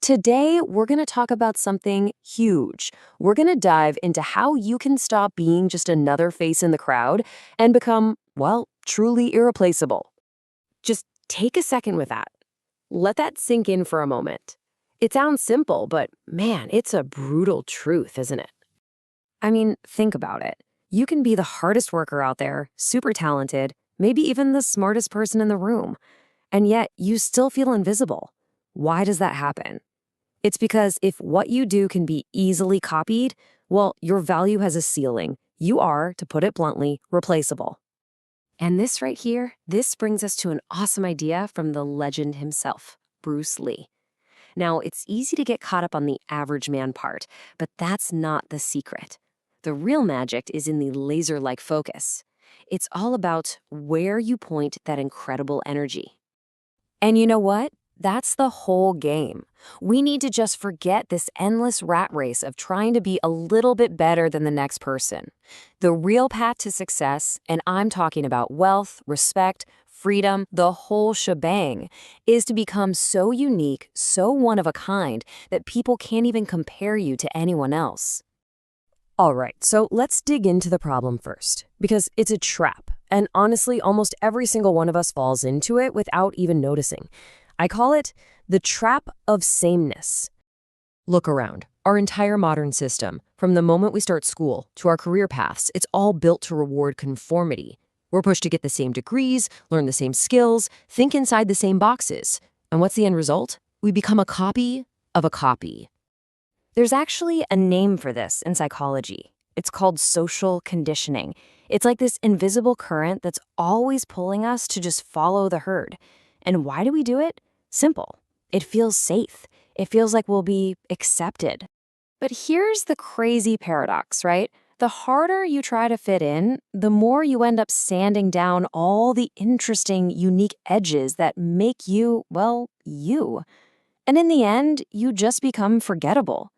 Today, we're going to talk about something huge. We're going to dive into how you can stop being just another face in the crowd and become, well, truly irreplaceable. Just take a second with that. Let that sink in for a moment. It sounds simple, but man, it's a brutal truth, isn't it? I mean, think about it. You can be the hardest worker out there, super talented, maybe even the smartest person in the room, and yet you still feel invisible. Why does that happen? It's because if what you do can be easily copied, well, your value has a ceiling. You are, to put it bluntly, replaceable. And this right here, this brings us to an awesome idea from the legend himself, Bruce Lee. Now, it's easy to get caught up on the average man part, but that's not the secret. The real magic is in the laser-like focus. It's all about where you point that incredible energy. And you know what? That's the whole game. We need to just forget this endless rat race of trying to be a little bit better than the next person. The real path to success, and I'm talking about wealth, respect, freedom, the whole shebang, is to become so unique, so one of a kind, that people can't even compare you to anyone else. All right, so let's dig into the problem first, because it's a trap, and honestly, almost every single one of us falls into it without even noticing. I call it the trap of sameness. Look around. Our entire modern system, from the moment we start school to our career paths, it's all built to reward conformity. We're pushed to get the same degrees, learn the same skills, think inside the same boxes. And what's the end result? We become a copy of a copy. There's actually a name for this in psychology. It's called social conditioning. It's like this invisible current that's always pulling us to just follow the herd. And why do we do it? Simple. It feels safe. It feels like we'll be accepted. But here's the crazy paradox, right? The harder you try to fit in, the more you end up sanding down all the interesting, unique edges that make you, well, you. And in the end, you just become forgettable.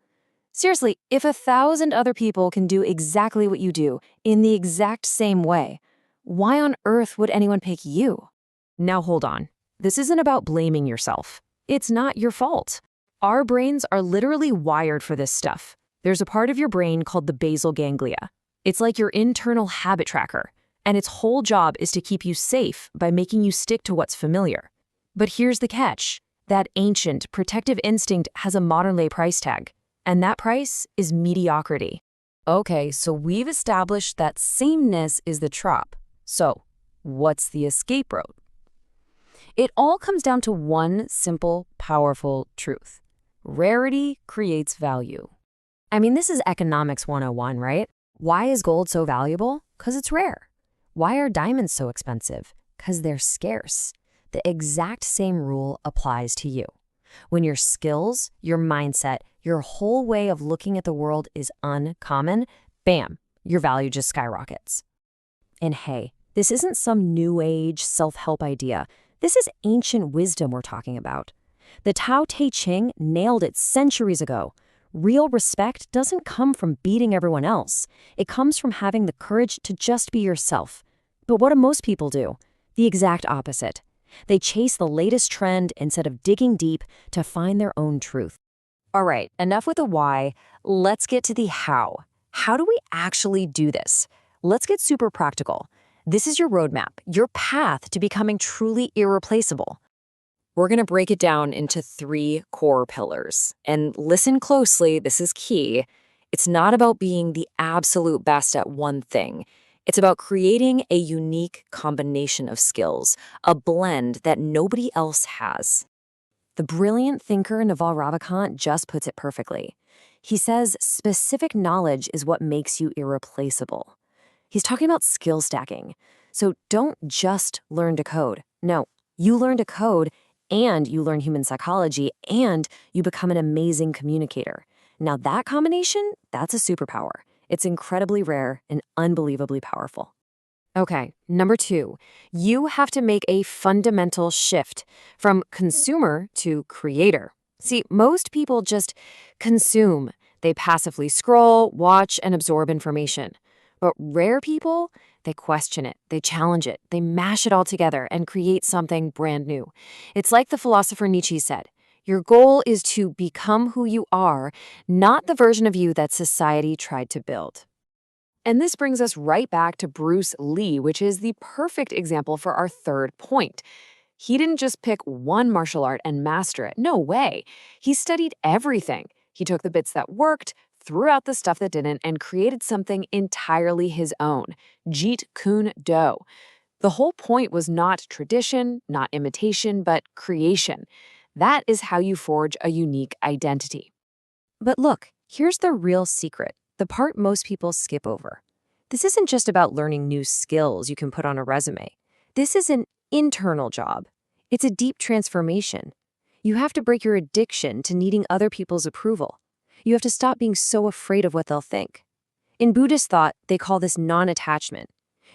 Seriously, if 1,000 other people can do exactly what you do in the exact same way, why on earth would anyone pick you? Now hold on. This isn't about blaming yourself. It's not your fault. Our brains are literally wired for this stuff. There's a part of your brain called the basal ganglia. It's like your internal habit tracker, and its whole job is to keep you safe by making you stick to what's familiar. But here's the catch. That ancient, protective instinct has a modern-day price tag, and that price is mediocrity. Okay, so we've established that sameness is the trap. So, what's the escape route? It all comes down to one simple, powerful truth. Rarity creates value. I mean, this is economics 101, right? Why is gold so valuable? Because it's rare. Why are diamonds so expensive? Because they're scarce. The exact same rule applies to you. When your skills, your mindset, your whole way of looking at the world is uncommon, bam, your value just skyrockets. And hey, this isn't some new age self-help idea. This is ancient wisdom we're talking about. The Tao Te Ching nailed it centuries ago. Real respect doesn't come from beating everyone else. It comes from having the courage to just be yourself. But what do most people do? The exact opposite. They chase the latest trend instead of digging deep to find their own truth. All right, enough with the why. Let's get to the how. How do we actually do this? Let's get super practical. This is your roadmap, your path to becoming truly irreplaceable. We're going to break it down into 3 core pillars. And listen closely, this is key. It's not about being the absolute best at one thing. It's about creating a unique combination of skills, a blend that nobody else has. The brilliant thinker Naval Ravikant just puts it perfectly. He says specific knowledge is what makes you irreplaceable. He's talking about skill stacking. So don't just learn to code. No, you learn to code and you learn human psychology and you become an amazing communicator. Now that combination, that's a superpower. It's incredibly rare and unbelievably powerful. Okay, number 2, you have to make a fundamental shift from consumer to creator. See, most people just consume. They passively scroll, watch, and absorb information. But rare people, they question it, they challenge it, they mash it all together and create something brand new. It's like the philosopher Nietzsche said, Your goal is to become who you are, not the version of you that society tried to build. And this brings us right back to Bruce Lee, which is the perfect example for our third point. He didn't just pick one martial art and master it. No way. He studied everything. He took the bits that worked, threw out the stuff that didn't, and created something entirely his own. Jeet Kune Do. The whole point was not tradition, not imitation, but creation. That is how you forge a unique identity. But look, here's the real secret, the part most people skip over. This isn't just about learning new skills you can put on a resume. This is an internal job. It's a deep transformation. You have to break your addiction to needing other people's approval. You have to stop being so afraid of what they'll think. In Buddhist thought, they call this non-attachment.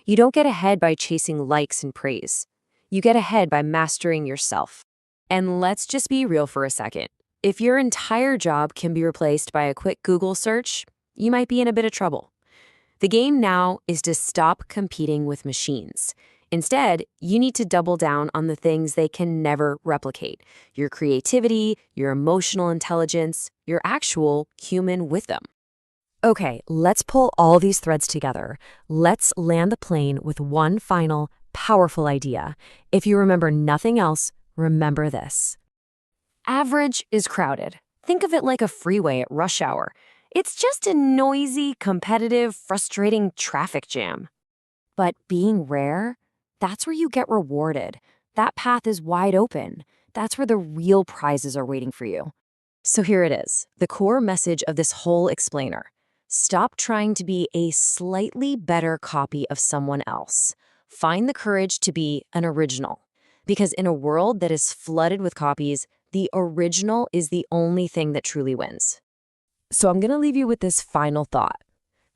You don't get ahead by chasing likes and praise. You get ahead by mastering yourself. And let's just be real for a second. If your entire job can be replaced by a quick Google search, you might be in a bit of trouble. The game now is to stop competing with machines. Instead, you need to double down on the things they can never replicate: your creativity, your emotional intelligence, your actual human wisdom. Okay, let's pull all these threads together. Let's land the plane with one final, powerful idea. If you remember nothing else, remember this. Average is crowded. Think of it like a freeway at rush hour. It's just a noisy, competitive, frustrating traffic jam. But being rare, that's where you get rewarded. That path is wide open. That's where the real prizes are waiting for you. So here it is, the core message of this whole explainer. Stop trying to be a slightly better copy of someone else. Find the courage to be an original. Because in a world that is flooded with copies, the original is the only thing that truly wins. So I'm going to leave you with this final thought.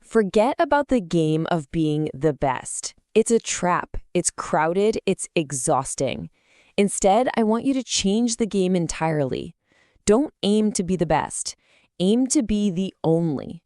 Forget about the game of being the best. It's a trap. It's crowded. It's exhausting. Instead, I want you to change the game entirely. Don't aim to be the best. Aim to be the only.